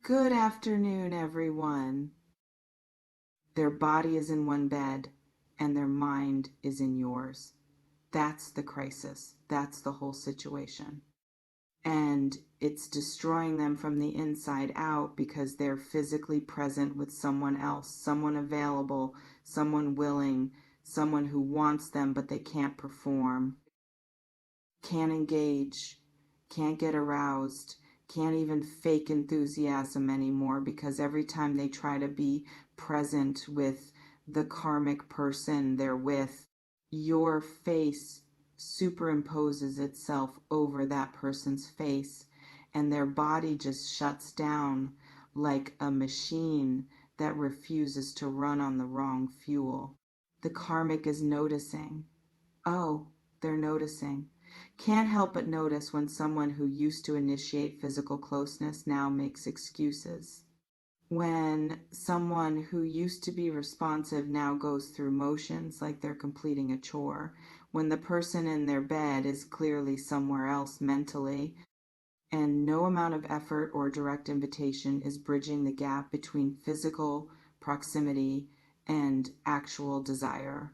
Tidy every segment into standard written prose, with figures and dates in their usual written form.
Good afternoon, everyone. Their body is in one bed and their mind is in yours. That's the crisis. That's the whole situation. And it's destroying them from the inside out because they're physically present with someone else, someone available, someone willing, someone who wants them but they can't perform, can't engage, can't get aroused, can't even fake enthusiasm anymore because every time they try to be present with the karmic person they're with, your face superimposes itself over that person's face and their body just shuts down like a machine that refuses to run on the wrong fuel. The karmic is noticing. Oh, they're noticing. Can't help but notice when someone who used to initiate physical closeness now makes excuses. When someone who used to be responsive now goes through motions like they're completing a chore. When the person in their bed is clearly somewhere else mentally, and no amount of effort or direct invitation is bridging the gap between physical proximity and actual desire.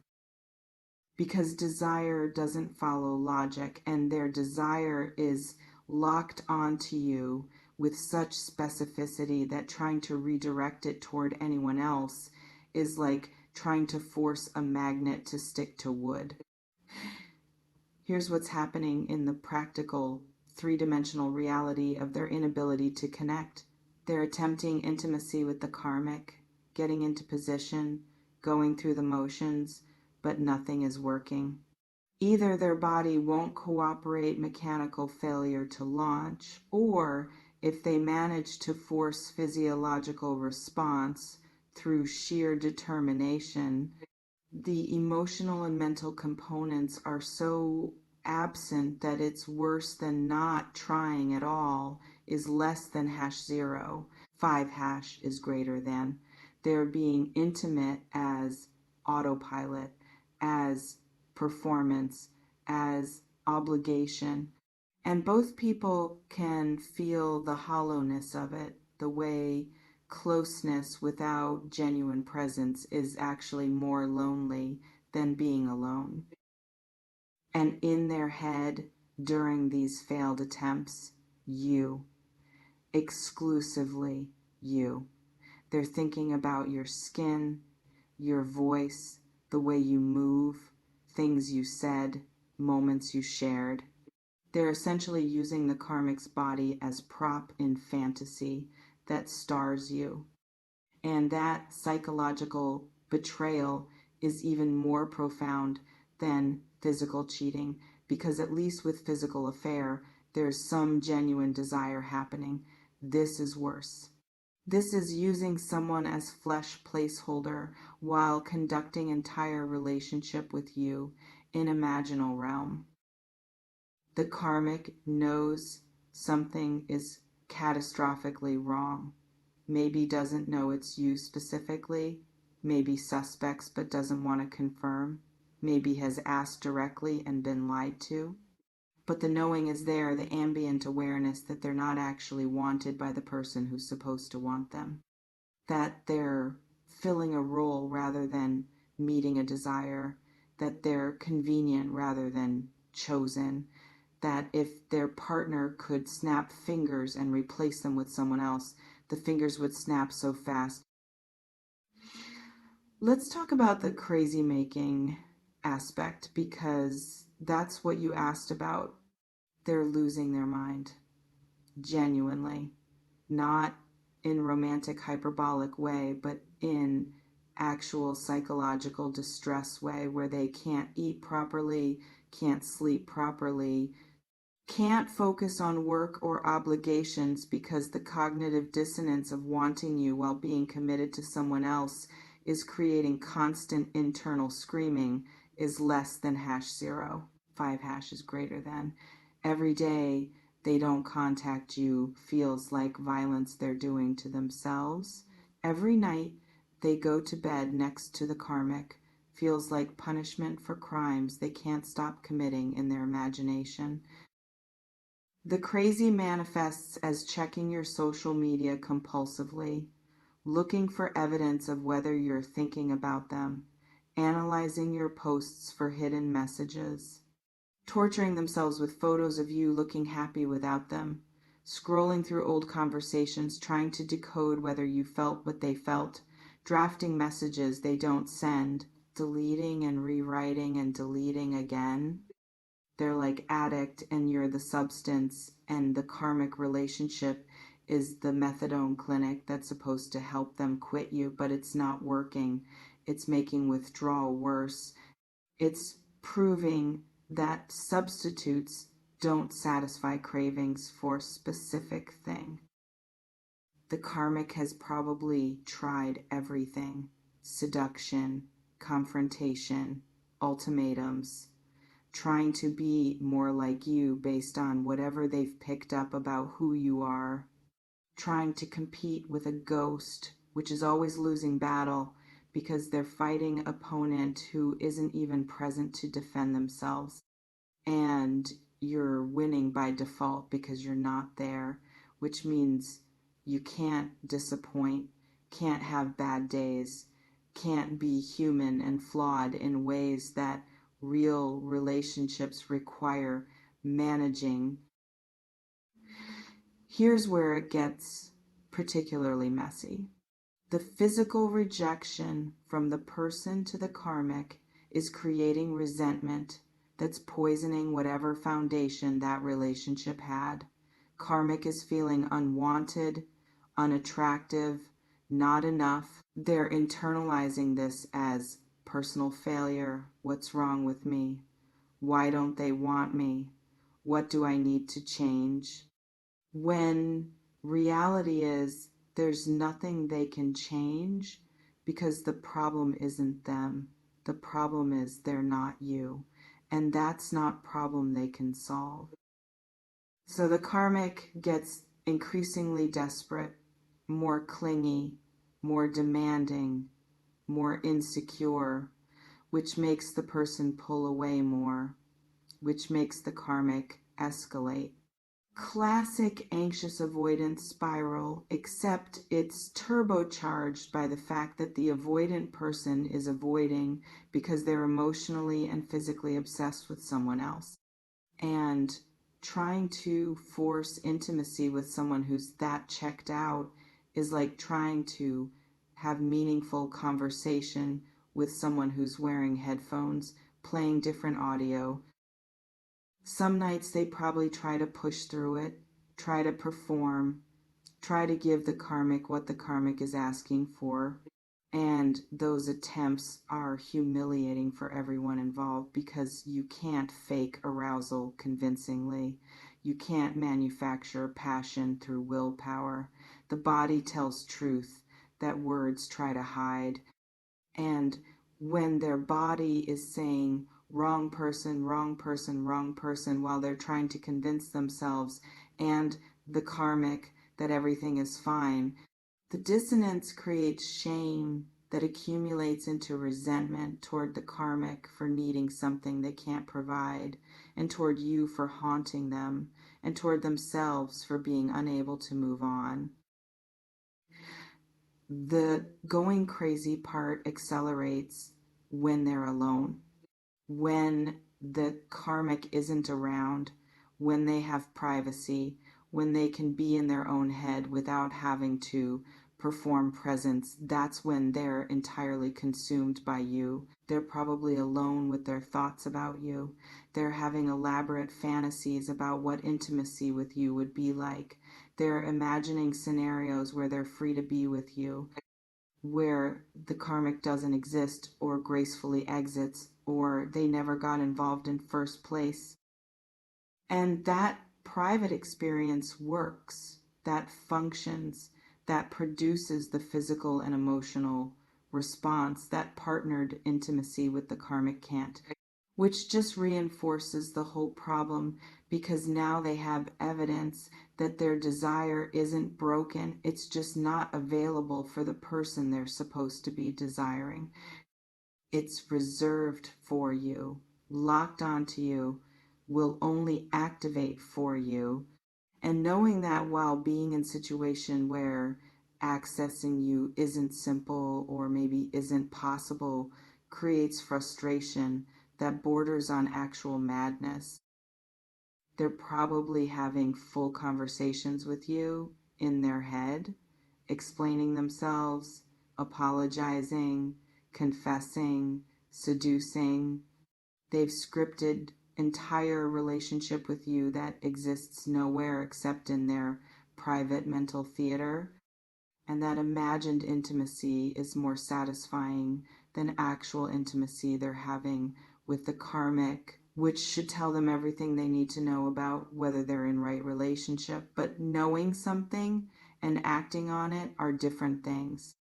Because desire doesn't follow logic, and their desire is locked onto you with such specificity that trying to redirect it toward anyone else is like trying to force a magnet to stick to wood. Here's what's happening in the practical, three-dimensional reality of their inability to connect. They're attempting intimacy with the karmic, getting into position, going through the motions, but nothing is working. Either their body won't cooperate, mechanical failure to launch, or if they manage to force physiological response through sheer determination, the emotional and mental components are so absent that it's worse than not trying at all, is less than #0. 5# is greater than. They're being intimate as autopilot, as performance, as obligation. And both people can feel the hollowness of it, the way closeness without genuine presence is actually more lonely than being alone. And in their head, during these failed attempts, you, exclusively you. They're thinking about your skin, your voice, the way you move, things you said, moments you shared. They're essentially using the karmic's body as prop in fantasy that stars you. And that psychological betrayal is even more profound than physical cheating, because at least with physical affair, there's some genuine desire happening. This is worse. This is using someone as flesh placeholder while conducting entire relationship with you in imaginal realm. The karmic knows something is catastrophically wrong. Maybe doesn't know it's you specifically, maybe suspects but doesn't want to confirm, maybe has asked directly and been lied to. But the knowing is there, the ambient awareness that they're not actually wanted by the person who's supposed to want them, that they're filling a role rather than meeting a desire, that they're convenient rather than chosen, that if their partner could snap fingers and replace them with someone else, the fingers would snap so fast. Let's talk about the crazy making aspect, because that's what you asked about. They're losing their mind. Genuinely. Not in romantic hyperbolic way, but in actual psychological distress way, where they can't eat properly, can't sleep properly, can't focus on work or obligations because the cognitive dissonance of wanting you while being committed to someone else is creating constant internal screaming, is less than #0. 5# is greater than. Every day they don't contact you feels like violence they're doing to themselves. Every night they go to bed next to the karmic feels like punishment for crimes they can't stop committing in their imagination. The crazy manifests as checking your social media compulsively, looking for evidence of whether you're thinking about them, analyzing your posts for hidden messages, torturing themselves with photos of you looking happy without them, scrolling through old conversations trying to decode whether you felt what they felt, drafting messages they don't send, deleting and rewriting and deleting again. They're like addict and you're the substance, and the karmic relationship is the methadone clinic that's supposed to help them quit you, but it's not working. It's making withdrawal worse. It's proving that substitutes don't satisfy cravings for a specific thing. The karmic has probably tried everything: seduction, confrontation, ultimatums, trying to be more like you based on whatever they've picked up about who you are, trying to compete with a ghost, which is always losing battle because they're fighting opponent who isn't even present to defend themselves, and you're winning by default because you're not there, which means you can't disappoint, can't have bad days, can't be human and flawed in ways that real relationships require managing. Here's where it gets particularly messy. The physical rejection from the person to the karmic is creating resentment that's poisoning whatever foundation that relationship had. Karmic is feeling unwanted, unattractive, not enough. They're internalizing this as personal failure. What's wrong with me? Why don't they want me? What do I need to change? When reality is there's nothing they can change, because the problem isn't them. The problem is they're not you. And that's not problem they can solve. So the karmic gets increasingly desperate, more clingy, more demanding, more insecure, which makes the person pull away more, which makes the karmic escalate. Classic anxious avoidance spiral, except it's turbocharged by the fact that the avoidant person is avoiding because they're emotionally and physically obsessed with someone else. And trying to force intimacy with someone who's that checked out is like trying to have meaningful conversation with someone who's wearing headphones, playing different audio. Some nights they probably try to push through it, try to perform, try to give the karmic what the karmic is asking for. And those attempts are humiliating for everyone involved because you can't fake arousal convincingly. You can't manufacture passion through willpower. The body tells truth that words try to hide. And when their body is saying wrong person, wrong person, wrong person, while they're trying to convince themselves and the karmic that everything is fine, the dissonance creates shame that accumulates into resentment toward the karmic for needing something they can't provide, and toward you for haunting them, and toward themselves for being unable to move on. The going crazy part accelerates when they're alone, when the karmic isn't around, when they have privacy, when they can be in their own head without having to perform presence. That's when they're entirely consumed by you. They're probably alone with their thoughts about you. They're having elaborate fantasies about what intimacy with you would be like. They're imagining scenarios where they're free to be with you, where the karmic doesn't exist or gracefully exits, or they never got involved in first place. And that private experience works, that functions, that produces the physical and emotional response that partnered intimacy with the karmic can't, which just reinforces the whole problem, because now they have evidence that their desire isn't broken. It's just not available for the person they're supposed to be desiring. It's reserved for you, locked onto you, will only activate for you And knowing that while being in a situation where accessing you isn't simple or maybe isn't possible creates frustration that borders on actual madness. They're probably having full conversations with you in their head, explaining themselves, apologizing, confessing, seducing. They've scripted entire relationship with you that exists nowhere except in their private mental theater. And that imagined intimacy is more satisfying than actual intimacy they're having with the karmic, which should tell them everything they need to know about whether they're in right relationship. But knowing something and acting on it are different things.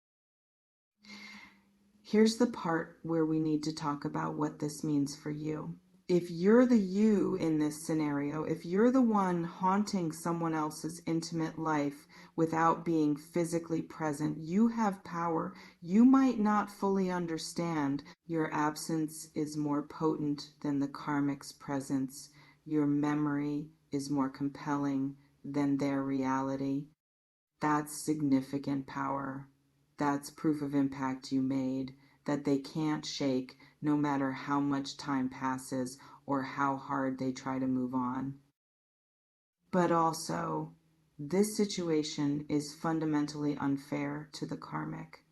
Here's the part where we need to talk about what this means for you. If you're the you in this scenario, if you're the one haunting someone else's intimate life without being physically present, you have power. You might not fully understand. Your absence is more potent than the karmic's presence. Your memory is more compelling than their reality. That's significant power. That's proof of impact you made that they can't shake no matter how much time passes or how hard they try to move on. But also, this situation is fundamentally unfair to the karmic.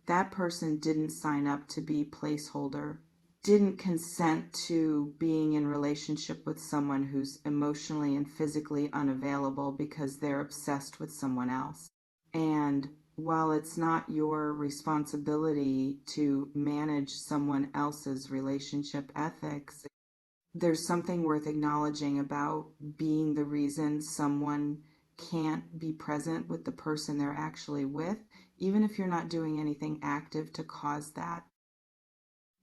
That person didn't sign up to be placeholder, didn't consent to being in relationship with someone who's emotionally and physically unavailable because they're obsessed with someone else. And while it's not your responsibility to manage someone else's relationship ethics, there's something worth acknowledging about being the reason someone can't be present with the person they're actually with, even if you're not doing anything active to cause that.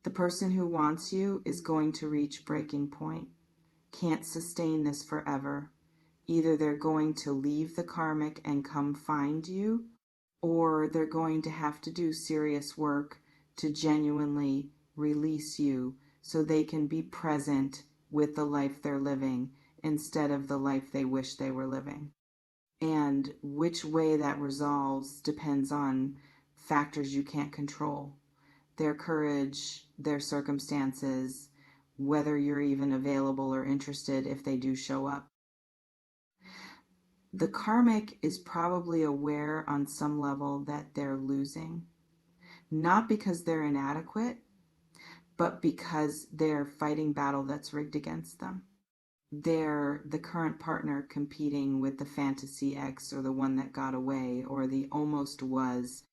The person who wants you is going to reach breaking point, can't sustain this forever. Either they're going to leave the karmic and come find you, or they're going to have to do serious work to genuinely release you so they can be present with the life they're living instead of the life they wish they were living. And which way that resolves depends on factors you can't control. Their courage, their circumstances, whether you're even available or interested if they do show up. The karmic is probably aware on some level that they're losing, not because they're inadequate, but because they're fighting battle that's rigged against them. They're the current partner competing with the fantasy X or the one that got away or the almost was.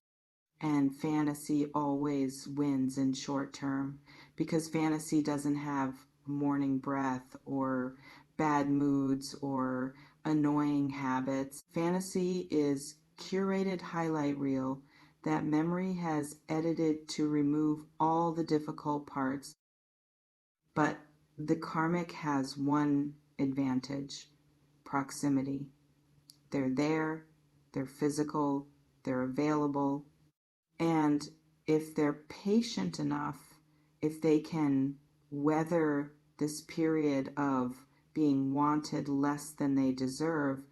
And fantasy always wins in short term because fantasy doesn't have morning breath or bad moods or annoying habits. Fantasy is curated highlight reel that memory has edited to remove all the difficult parts. But the karmic has one advantage: proximity. They're there, they're physical, they're available. And if they're patient enough, if they can weather this period of being wanted less than they deserve,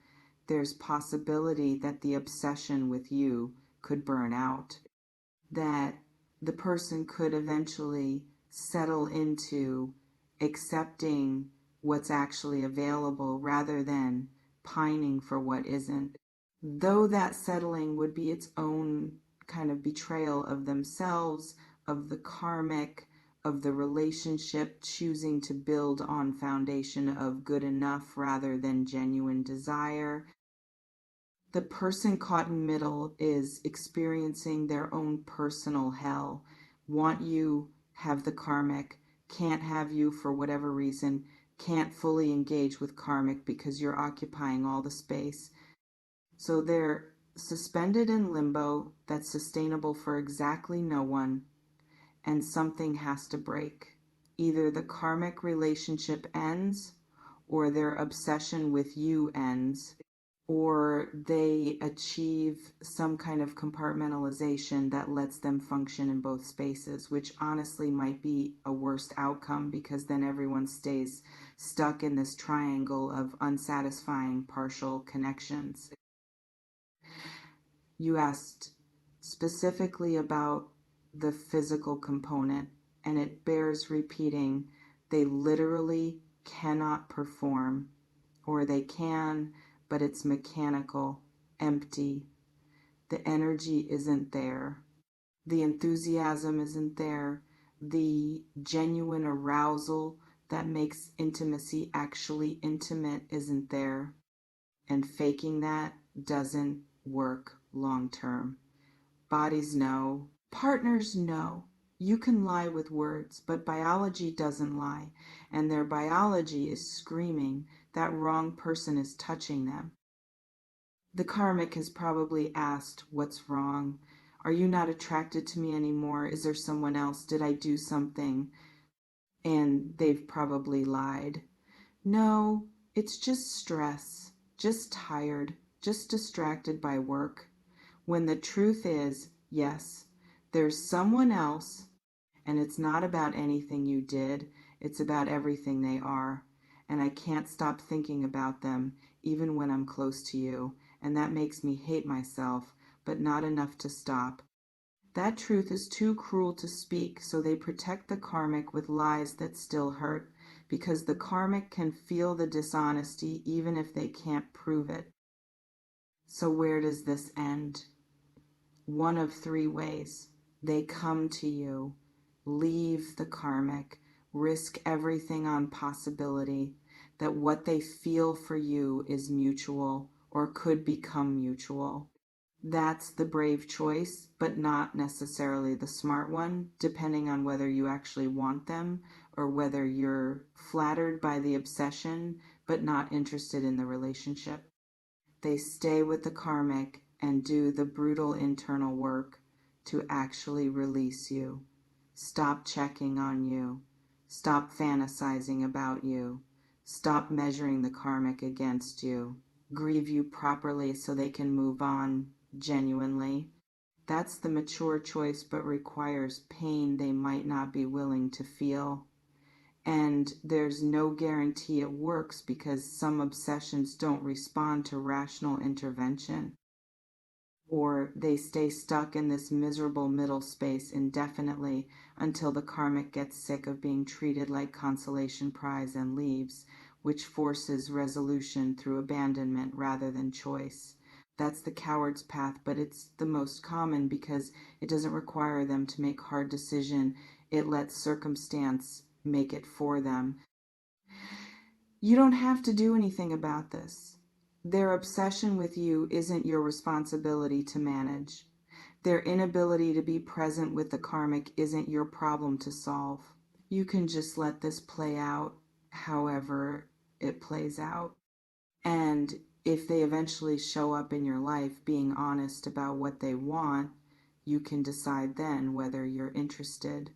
there's possibility that the obsession with you could burn out, that the person could eventually settle into accepting what's actually available rather than pining for what isn't. Though that settling would be its own kind of betrayal of themselves, of the karmic, of the relationship, choosing to build on foundation of good enough rather than genuine desire. The person caught in middle is experiencing their own personal hell. Want you, have the karmic, can't have you for whatever reason, can't fully engage with karmic because you're occupying all the space. So they're suspended in limbo that's sustainable for exactly no one, and something has to break. Either the karmic relationship ends, or their obsession with you ends, or they achieve some kind of compartmentalization that lets them function in both spaces, which honestly might be a worst outcome because then everyone stays stuck in this triangle of unsatisfying partial connections. You asked specifically about the physical component, and it bears repeating. They literally cannot perform, or they can, but it's mechanical, empty. The energy isn't there. The enthusiasm isn't there. The genuine arousal that makes intimacy actually intimate isn't there. And faking that doesn't work long term. Bodies know, partners know. You can lie with words, but biology doesn't lie, and their biology is screaming that wrong person is touching them. The karmic has probably asked, what's wrong? Are you not attracted to me anymore? Is there someone else? Did I do something? And they've probably lied. No, it's just stress, just tired, just distracted by work. When the truth is, yes, there's someone else, and it's not about anything you did, it's about everything they are. And I can't stop thinking about them, even when I'm close to you, and that makes me hate myself, but not enough to stop. That truth is too cruel to speak, so they protect the karmic with lies that still hurt, because the karmic can feel the dishonesty even if they can't prove it. So where does this end? One of three ways. They come to you, leave the karmic, risk everything on possibility that what they feel for you is mutual or could become mutual. That's the brave choice, but not necessarily the smart one, depending on whether you actually want them or whether you're flattered by the obsession, but not interested in the relationship. They stay with the karmic and do the brutal internal work to actually release you. Stop checking on you. Stop fantasizing about you. Stop measuring the karmic against you. Grieve you properly so they can move on genuinely. That's the mature choice, but requires pain they might not be willing to feel. And there's no guarantee it works because some obsessions don't respond to rational intervention, or they stay stuck in this miserable middle space indefinitely until the karmic gets sick of being treated like consolation prize and leaves, which forces resolution through abandonment rather than choice. That's the coward's path, but it's the most common because it doesn't require them to make hard decision. It lets circumstance make it for them. You don't have to do anything about this. Their obsession with you isn't your responsibility to manage. Their inability to be present with the karmic isn't your problem to solve. You can just let this play out however it plays out. And if they eventually show up in your life being honest about what they want, you can decide then whether you're interested.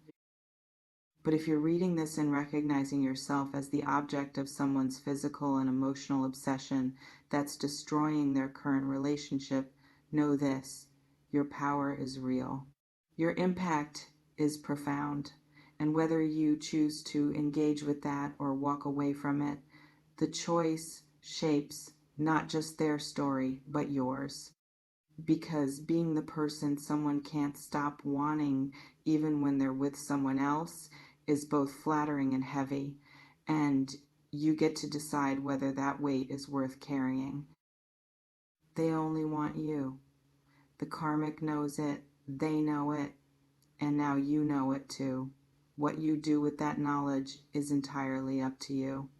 But if you're reading this and recognizing yourself as the object of someone's physical and emotional obsession that's destroying their current relationship, know this: your power is real. Your impact is profound. And whether you choose to engage with that or walk away from it, the choice shapes not just their story, but yours. Because being the person someone can't stop wanting even when they're with someone else is both flattering and heavy, and you get to decide whether that weight is worth carrying. They only want you. The karmic knows it, they know it, and now you know it too. What you do with that knowledge is entirely up to you.